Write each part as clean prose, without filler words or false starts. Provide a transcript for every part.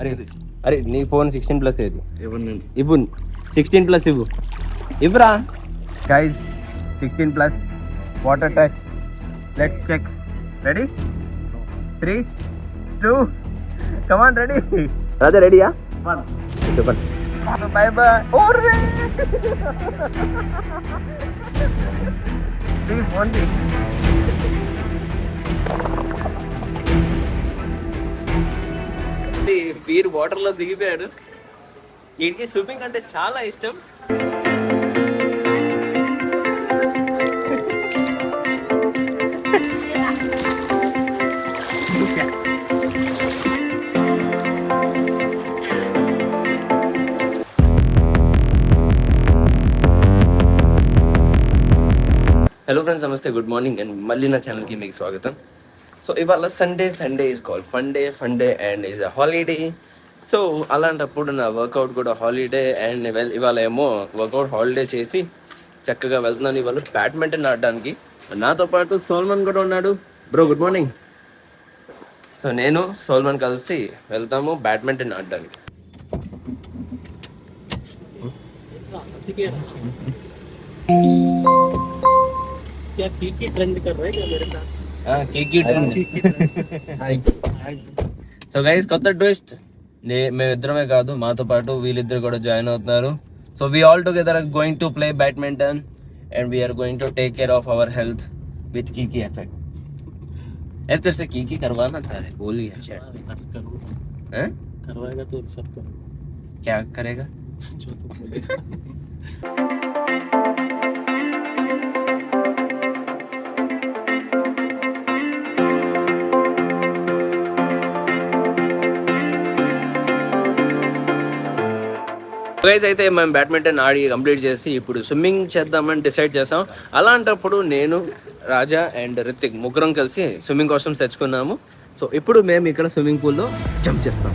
అరే అరే నీ ఫోన్ 16+ ఏది ఇవ్వు 16+ ఇవ్వు ఇవ్వరా guys 16+ water test let's check ready 3 2 come on ready Raja రెడీయా 1 చెప్పండి బై బై ఓరే ఫోన్ వీరు వాటర్ లో దిగిపోయాడు. వీడికి స్విమ్మింగ్ అంటే చాలా ఇష్టం. హలో ఫ్రెండ్స్, నమస్తే, గుడ్ మార్నింగ్ అండ్ మళ్ళీ నా ఛానల్కి మీకు స్వాగతం. సో ఇవాళ Sunday is call fun day and is a holiday. So అలాంటప్పుడు నా వర్కౌట్ కూడా హాలిడే అండ్ ఇవాళ ఏమో వర్కౌట్ హాలిడే చేసి చక్కగా వెళ్తున్నాను ఇవాళ బ్యాడ్మింటన్ ఆడడానికి. నాతో పాటు సోల్మన్ కూడా ఉన్నాడు. Bro good morning. సో నేను సోల్మన్ కలిసి వెళ్తాము బ్యాడ్మింటన్ ఆడడానికి. क्या कीकी ट्रेंड कर रहा है क्या मेरे साथ? Kiki trend. సో గైస్ కొత్త ట్విస్ట్, మేమిద్దరమే కాదు మాతో పాటు వీళ్ళిద్దరు కూడా జాయిన్ అవుతున్నారు. So we all together are going to play badminton and we are going to take care of our health with Kiki effect. ऐसे से कीकी करवाना था रे, बोली है शायद. करवाएगा तो सब कर. क्या करेगा? जो तो बोलेगा. గైస్ అయితే మేము బ్యాడ్మింటన్ ఆడి కంప్లీట్ చేసి ఇప్పుడు స్విమ్మింగ్ చేద్దామని డిసైడ్ చేసాం. అలాంటప్పుడు నేను, రాజా అండ్ రితిక్ ముగ్గురం కలిసి స్విమ్మింగ్ కాస్ట్యూమ్స్ తెచ్చుకున్నాము. సో ఇప్పుడు మేము ఇక్కడ స్విమ్మింగ్ పూల్లో జంప్ చేస్తాం.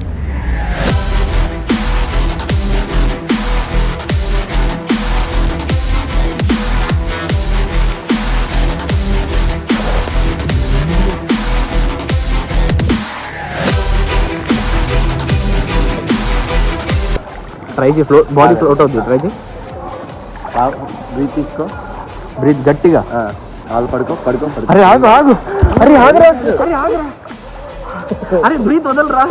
ట్రై చేయి, బాడీ ఫ్లోట్ అవుతుంది. ట్రై చేయి, బ్రీత్ తీసుకో, బ్రీత్ గట్టిగా. కాలు పడుకో. అరే ఆగు అరే అరే బ్రీత్ వదలరా,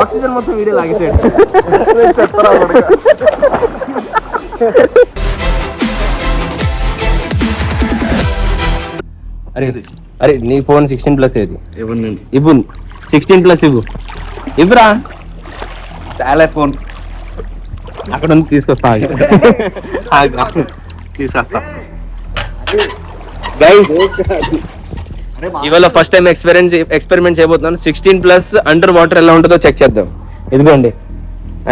ఆక్సిజన్ మొత్తం వీడియో లాగేసాడు. అరే నీ ఫోన్ 16+ ఏది ఇవ్వు 16+ ఇవ్వరా. చాలా ఫోన్ అక్కడ ఉంది, తీసుకొస్తా తీసుకొస్తా. గైస్ ఇవాళ ఫస్ట్ టైం ఎక్స్పెరిమెంట్ చేయబోతున్నాను. 16+ అండర్ వాటర్ ఎలా ఉంటుందో చెక్ చేద్దాం. ఇదిగోండి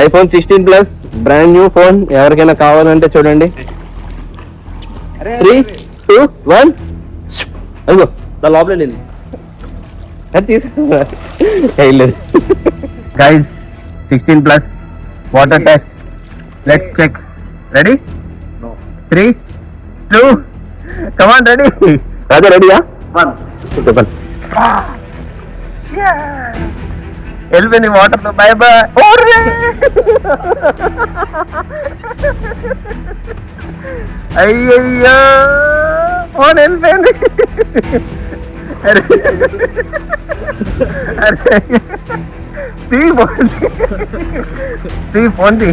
ఐఫోన్ 16+ బ్రాండ్ న్యూ ఫోన్. ఎవరికైనా కావాలంటే చూడండి. 3 2 1 అదిగో నా లోపల వెళ్ళింది. తీసుకెళ్ళలేదు. Guys 16+ water test let's check. Ready 3 2 come on ready. Raja రెడీయా? 1 చెప్పండి. వెళ్ళిపోయింది వాటర్ తో. By by. అయ్యయ్యో ఫోన్ వెళ్ళిపోయింది. అరే ఫోన్ తీ.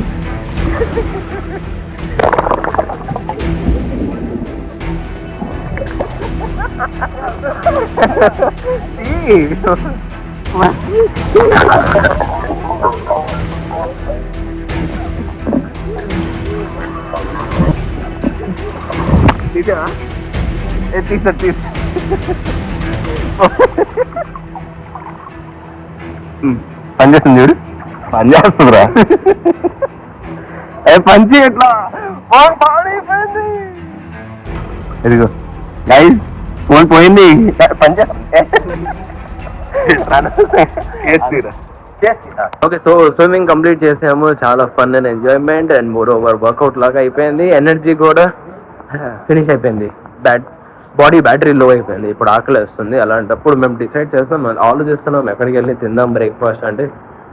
పనిచేస్తుంది చూడు, పనిచేస్తుందిరా. పంచి ఎట్లా ఇదిగో గైస్ ఫోన్ పోయింది. ఓకే, సో స్విమ్మింగ్ కంప్లీట్ చేసాము. చాలా fun and enjoyment and more over workout లాగా అయిపోయింది. ఎనర్జీ కూడా ఫినిష్ అయిపోయింది. బాడీ బ్యాటరీ లో అయిపోయింది. ఇప్పుడు ఆకలి వేస్తుంది. అలాంటప్పుడు మేము డిసైడ్ చేస్తాం, ఆలోచిస్తున్నాం ఎక్కడికి వెళ్ళి తిందాం బ్రేక్ఫాస్ట్ అంటే.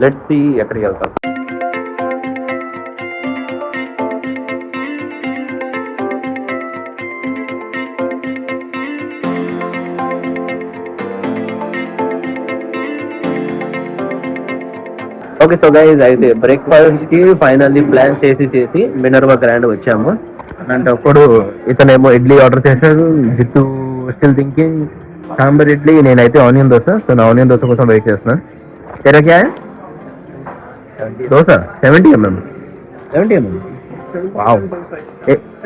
లెట్స్ సీ ఎక్కడికి వెళ్తాం. ఓకే, సో గైస్ అయితే బ్రేక్ఫాస్ట్ కి ఫైనల్లీ ప్లాన్ చేసి మినర్వా గ్రాండ్ వచ్చాము. అలాంటప్పుడు ఇతనేమో ఇడ్లీ ఆర్డర్ చేశాడు, జిత్తు స్టిల్ థింకింగ్ సాంబార్ ఇడ్లీ, నేనైతే ఆనియన్ దోశ. సో నా ఆనియన్ దోశ కోసం వెయిట్ చేస్తున్నా. तेरा क्या है? डोसा 70 mm. 70 mm. वाओ.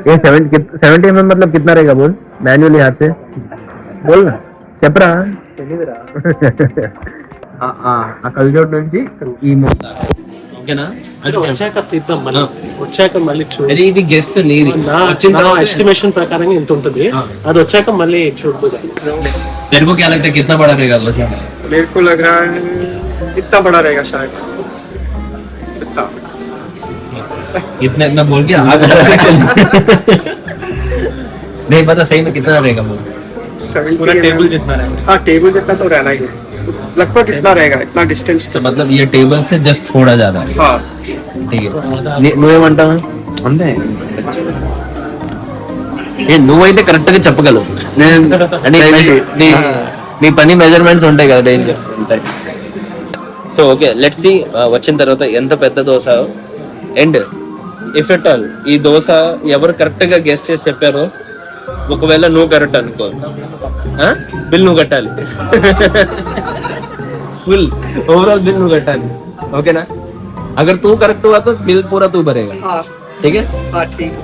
ये 70 mm मतलब कितना रहेगा बोल, मैन्युअली हाथ से बोल ना, చెప్పరా. ఆ కల్జోట్ నుంచి ఈ మూత, ఓకేనా? వచ్చాక తీద్దాం, మళ్ళీ వచ్చాక మళ్ళీ చూడు. ఇది గెస్ నీది, నా ఎస్టిమేషన్ ప్రకారంగా ఎంత ఉంటుంది, అది వచ్చాక మళ్ళీ చూద్దాం. तेरे को क्या लगता है कितना बड़ा रहेगा डोसा? मेरे को लग रहा है इतना बड़ा रहेगा शायद, इतना इतना बोल के आग नहीं पता सही में कितना रहेगा बोल. पूरा टेबल जितना रहेगा. हाँ टेबल जितना तो रहना ही है, लगभग इतना रहेगा, इतना डिस्टेंस. तो मतलब ये टेबल से जस्ट थोड़ा ज्यादा है. हाँ ठीक है. నువ్వేమంటావు? అంతే. నువ్వైతే కరెక్ట్ గా చెప్పగలవు, నీ పని మెజర్మెంట్స్ ఉంటాయి కదా daily. So okay, let's see వచ్చిన తర్వాత ఎంత పెద్ద dosa. And if at all ఈ దోశ ఎవరు కరెక్ట్ గా గెస్ట్ చేసి చెప్పారో, ఒకవేళ నువ్వు కరెక్ట్ అనుకో, బిల్ నువ్వు కట్టాలి. ఫుల్ ఓవరాల్ బిల్ నువ్వు కట్టాలి, ఓకేనా? అగర్ తూ కరెక్ట్ हुआ तो బిల్ పూరా తూ భరేగా. हाँ ठीक है. हाँ ठीक.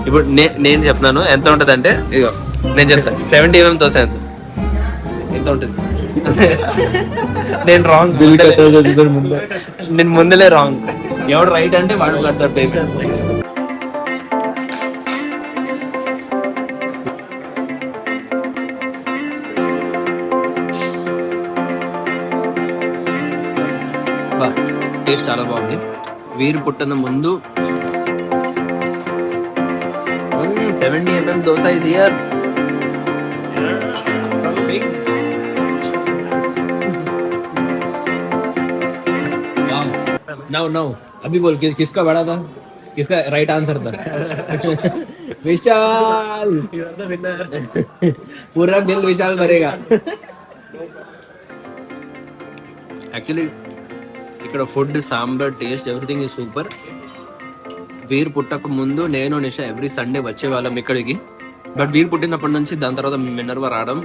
ఇప్పుడు నేను చెప్తున్నాను ఎంత ఉంటుంది అంటే, ఇదిగో నేను చెప్తాను 70 mm దోశ ఎంత ఉంటుంది. నేను రాంగ్, నేను ముందలే రాంగ్. ఎవడు రైట్ అంటే వాడు కడతాడు పేమెంట్. టేస్ట్ చాలా బాగుంది. వీరు పుట్టిన ముందు 70 mm దోశ ఇది యార్. now अभी बोल किसका बड़ा था, किसका राइट आंसर था? विशाल. पूरा बिल विशाल भरेगा. యాక్చువల్లీ ఇక్కడ food, sambar, taste everything is super. వీరు పుట్టక ముందు నేను నిషా ఎవ్రీ సండే వచ్చేవాళ్ళం ఇక్కడికి. బట్ వీరు పుట్టినప్పటి నుంచి దాని తర్వాత మినర్వా రావడం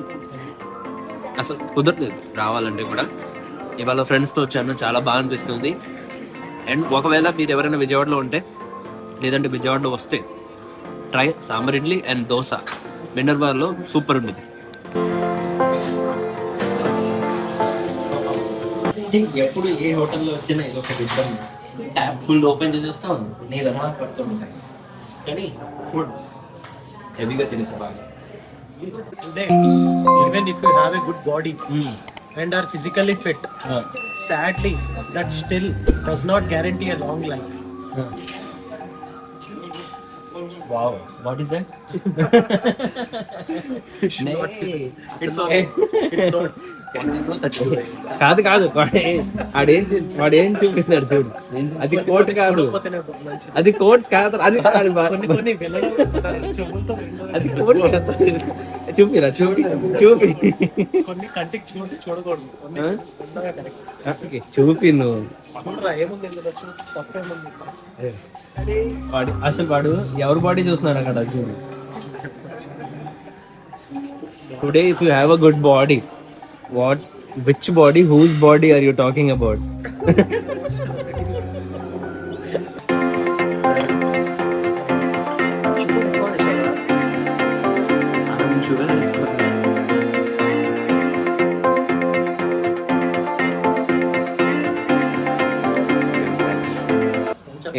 అసలు కుదరలేదు, రావాలంటే కూడా. ఇవాళ ఫ్రెండ్స్తో వచ్చాను, చాలా బాగా అనిపిస్తుంది. అండ్ ఒకవేళ మీరు ఎవరైనా విజయవాడలో ఉంటే, లేదంటే విజయవాడలో వస్తే ట్రై సాంబార్ ఇడ్లీ అండ్ దోశ. మినర్వాలో సూపర్ ఉంటుంది. ఎప్పుడు ఏ హోటల్లో వచ్చినా ఇది ఒక ఇబ్బంది, ట్యాప్ ఫుల్ ఓపెన్ చేసేస్తాం, నీళ్ళు అలా పడుతూ ఉంటాయి. కానీ ఫుడ్ హెవీగా తినేసా బాగా. Even if you have a good body and are physically fit, sadly that still does not guarantee a long life. Wow, what is that? It's not. కాదు వాడేం చూపిస్తున్నాడు చూడు, అది కోట్ కాదు, అది కోట్ కాదు, అది అది కోట్ కాదు. చూపిరా, చూపి కొన్ని కంటికి చూడకూడదు. చూపి నువ్వు. చూడరా ఏముంది ఇందులో, తప్పేముంది. అసలు వాడు ఎవరి బాడీ చూస్తున్నాడు అక్కడ చూడు. Today if you have a good body, which body, whose body are you talking about?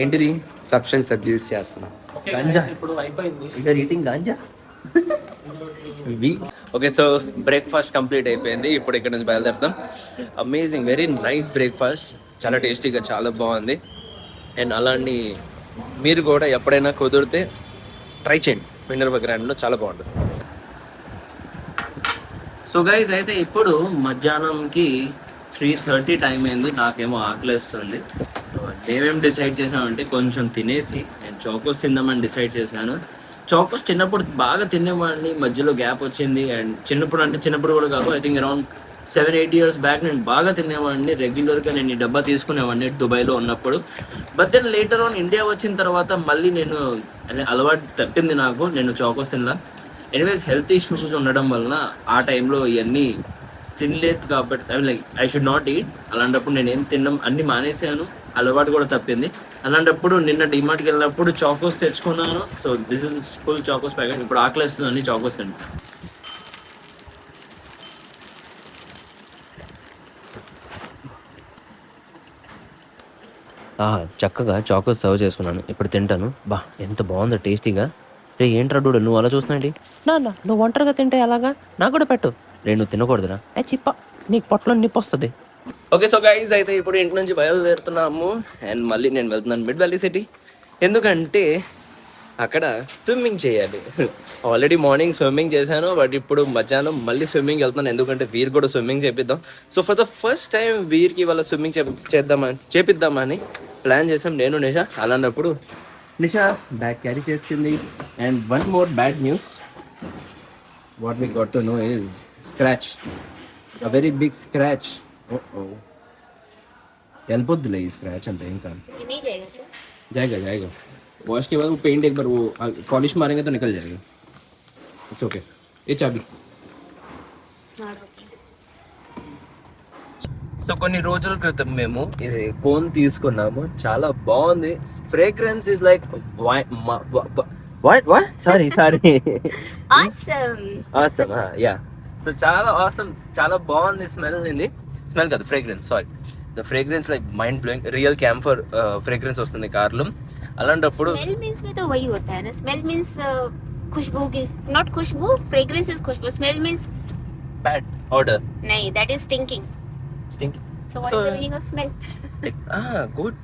ఏంటిది? సబ్స్టెన్స్ అబ్యూస్ చేస్తున్నా. గాంజా. ఇప్పుడు అయిపోయింది. You're eating ganja. Okay, so breakfast complete అయిపోయింది. ఇప్పుడు ఇక్కడ నుంచి బయలుదేరుతాం. అమేజింగ్, వెరీ నైస్ బ్రేక్ఫాస్ట్, చాలా టేస్టీగా, చాలా బాగుంది. అండ్ అలాంటి మీరు కూడా ఎప్పుడైనా కుదిరితే ట్రై చేయండి, మినర్వా గ్రాండ్లో చాలా బాగుంటుంది. సో గైస్ అయితే ఇప్పుడు మధ్యాహ్నంకి 3:30 టైం అయింది, నాకేమో ఆకలేస్తుంది. మేమేం డిసైడ్ చేసామంటే కొంచెం తినేసి నేను చాకోస్ తిందామని డిసైడ్ చేశాను. చాకోస్ చిన్నప్పుడు బాగా తినేవాడిని, మధ్యలో గ్యాప్ వచ్చింది. అండ్ చిన్నప్పుడు కూడా కాదు, I think around 7-8 years back నేను బాగా తినేవాడిని. రెగ్యులర్గా నేను ఈ డబ్బా తీసుకునేవాడిని దుబాయ్లో ఉన్నప్పుడు. But then later on India వచ్చిన తర్వాత మళ్ళీ నేను అలవాటు తప్పింది నాకు, నేను చాకోస్ తినలా. ఎనీవేస్ హెల్త్ ఇష్యూస్ ఉండడం వలన ఆ టైంలో ఇవన్నీ తినలేదు కాబట్టి ఐ షుడ్ నాట్ ఈట్. అలాంటప్పుడు నేను ఏం తినడం అన్నీ మానేసాను, అలవాటు కూడా తప్పింది. అలాంటప్పుడు నిన్న డిమార్ట్కి వెళ్ళినప్పుడు చాకోస్ తెచ్చుకున్నాను. So this is full Chocos packet. ఇప్పుడు ఆకలిస్తుంది, అన్ని చాకోస్ తింటాను. చక్కగా చాకోస్ సర్వ్ చేసుకున్నాను, ఇప్పుడు తింటాను. బా ఎంత బాగుందో టేస్టీగా. రే ఏంట్రా డూడు నువ్వు అలా చూస్తున్నాండి? నాన్న నువ్వు ఒంటరిగా తింటే అలాగా, నాకు కూడా పెట్టు. రే నువ్వు తినకూడదురా, చిప్ప నీకు పొట్టలో నిప్పు వస్తుంది. ఓకే సో గైస్, అయితే ఇప్పుడు ఇంటి నుంచి బయలుదేరుతున్నాము. అండ్ మళ్ళీ నేను వెళ్తున్నాను మిడ్ వ్యాలీ సిటీ. ఎందుకంటే అక్కడ స్విమ్మింగ్ చేయాలి. ఆల్రెడీ మార్నింగ్ స్విమ్మింగ్ చేశాను, బట్ ఇప్పుడు మధ్యాహ్నం మళ్ళీ స్విమ్మింగ్ వెళ్తున్నాను. ఎందుకంటే వీర్ కూడా స్విమ్మింగ్ చేపిద్దాం. So for the first time వీర్కి వాళ్ళ స్విమ్మింగ్ చేపిద్దామని ప్లాన్ చేసాం నేను నిషా. అలాంటప్పుడు నిషా బ్యాగ్ క్యారీ చేస్తుంది. And one more bad news, what we got to know is scratch, a very big scratch. వెళ్ళిపోద్దులే ఈ స్క్రాచ్ అంటే, ఇంకా जाएगा वॉश के बाद वो पेंट एक बार वो पॉलिश मारेंगे तो निकल जाएगा. It's okay. ये चाबी. సో కొన్ని రోజుల క్రితం మేము ఇది కోన్ తీసుకున్నాము, చాలా బాగుంది. Fragrance is like what sorry awesome yeah. So చాలా ఆసమ్, చాలా బాగుంది. స్మెల్ కాదు fragrance, sorry. The fragrance like mind blowing. Real camphor fragrance వస్తుంది కార్లో. అలాంటప్పుడు स्मेल मींस में तो वही होता है ना. स्मेल मींस खुशबू की, नॉट खुशबू. फ्रेग्रेंस इज खुशबू. Smell means bad odour. नहीं, that is stinking. So what is the meaning of smell? Good.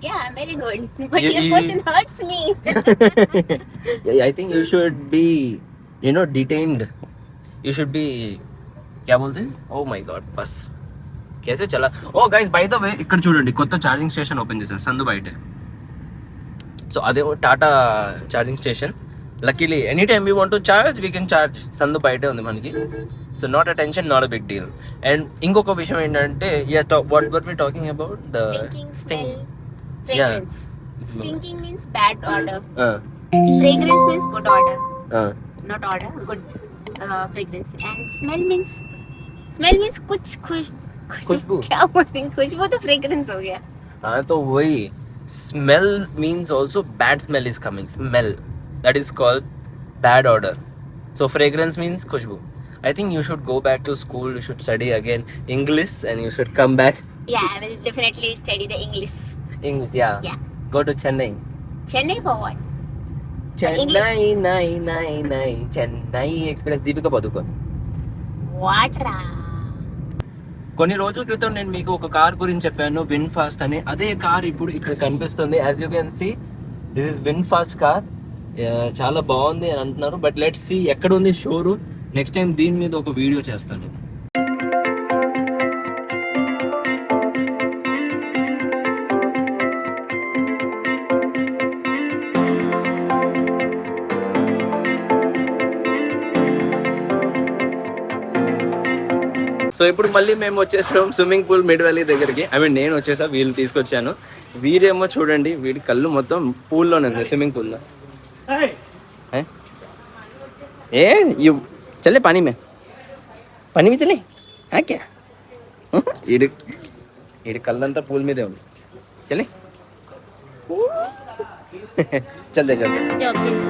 Yeah, very good. But your question hurts me. I think you should be, detained. You should be, क्या बोलते हैं? Oh my God, बस कैसे चला. Oh guys, by the way, ఇక్కడ చూడండి కొత్త charging station open చేశారు సందు బయటే. సో అదే Tata charging station. Luckily any time we want to charge we can charge. సందు బయటే ఉంది మనకి. So not a tension, not a big deal. And ఇంకొక విషయం ఏంటంటే, what were we talking about the Stinking smell. Fragrance. Stinking means bad odor. Fragrance means good odor. Not odor, good fragrance. And smell means कुछ खुशबू. क्या बोलते हैं? खुशबू तो fragrance हो गया. हाँ तो वही. Smell means also bad smell is coming. Smell, that is called bad odor. So fragrance means khushbu. I think you should go back to school. You should study again English and you should come back. Yeah, I will definitely study the English. Yeah. Go to Chennai. Chennai for what? Chennai Express. Deepika Padukone. What ra? కొన్ని రోజుల క్రితం నేను మీకు ఒక car గురించి చెప్పాను, win fast అని. అదే కార్ ఇప్పుడు ఇక్కడ కనిపిస్తుంది. As you can see, this is VinFast car. చాలా బాగుంది అని అంటున్నారు. బట్ లెట్స్ సీ ఎక్కడ ఉంది షోరూమ్. నెక్స్ట్ టైం దీని మీద ఒక వీడియో చేస్తాను. సో ఇప్పుడు మళ్ళీ మేము వచ్చేసాం స్విమ్మింగ్ పూల్ మిడ్ వ్యాలీ దగ్గరికి. నేను వచ్చేసా, వీళ్ళు తీసుకొచ్చాను. వీరేమో చూడండి, వీడి కళ్ళు మొత్తం పూల్లోనే ఉంది, స్విమ్మింగ్ పూల్లో. ఏ చల్లే పానీ మే చల్లే క్యా. వీడి కళ్ళంతా పూల్ మీదే ఉంది. చల్లే చల్దే Job change.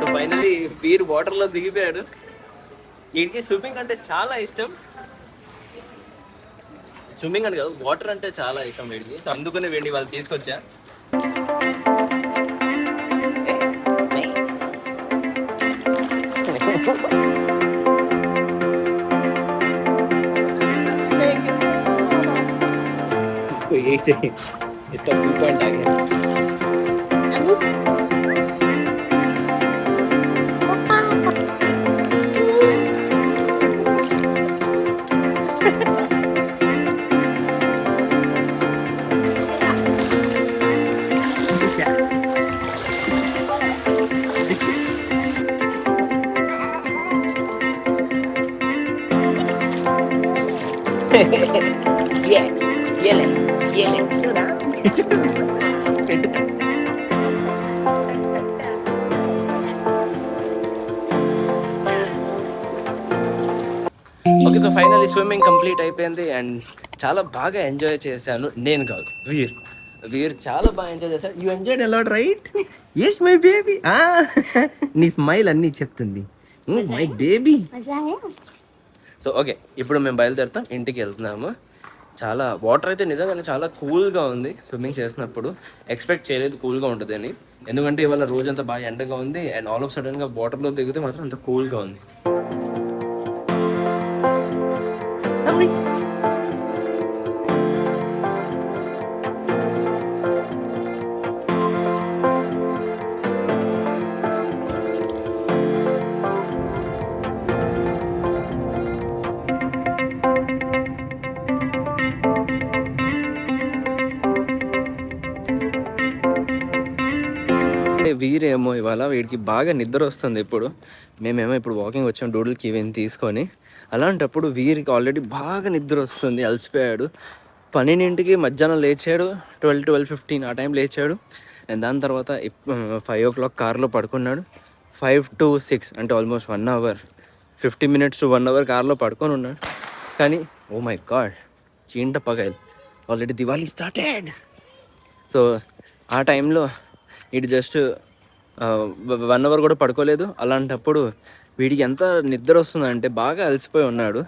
సో ఫైనలీ వీరు వాటర్లో దిగిపోయాడు. వీడికి స్విమ్మింగ్ అంటే చాలా ఇష్టం. స్విమ్మింగ్ అని కాదు, వాటర్ అంటే చాలా ఇష్టం వీడికి. సో అందుకనే వీడిని వాళ్ళు తీసుకొచ్చా. इसका व्यू पॉइंट आ गया. Okay, so finally swimming complete అయిపోయింది అండ్ చాలా బాగా ఎంజాయ్ చేశాను. నేను కాదు, వీర్ చాలా బాగా ఎంజాయ్ చేశాను. You enjoyed a lot right? Yes my baby. నీ స్మైల్ అన్నీ చెప్తుంది. My baby. సో ఓకే, ఇప్పుడు మేము బయలుదేరుతాం, ఇంటికి వెళ్తున్నాము. చాలా వాటర్ అయితే నిజంగానే చాలా కూల్గా ఉంది. స్విమ్మింగ్ చేసినప్పుడు ఎక్స్పెక్ట్ చేయలేదు కూల్గా ఉంటుందని, ఎందుకంటే ఇవాళ రోజంతా బాగా ఎండగా ఉంది అండ్ ఆల్ ఆఫ్ సడన్గా వాటర్లో దిగితే మాత్రం అంత కూల్గా ఉంది. వీరేమో ఇవాళ వీడికి బాగా నిద్ర వస్తుంది. ఇప్పుడు మేమేమో ఇప్పుడు వాకింగ్ వచ్చాం డూడుల్కి ఇవన్నీ తీసుకొని. అలాంటప్పుడు వీరికి ఆల్రెడీ బాగా నిద్ర వస్తుంది, అలసిపోయాడు. 12కి మధ్యాహ్నం లేచాడు, 12:15 ఆ టైం లేచాడు. అండ్ దాని తర్వాత 5 o'clock కార్లో పడుకున్నాడు. 5 to 6 అంటే almost 1 hour, 50 minutes to 1 hour కార్లో పడుకొని ఉన్నాడు. కానీ ఓ మై గాడ్, చీంట పగైల్ ఆల్రెడీ దివాళీ స్టార్టెడ్. సో ఆ టైంలో ఇటు జస్ట్ 1 hour కూడా పడుకోలేదు. అలాంటప్పుడు వీడికి ఎంత నిద్ర వస్తుందంటే బాగా అలసిపోయి ఉన్నాడు.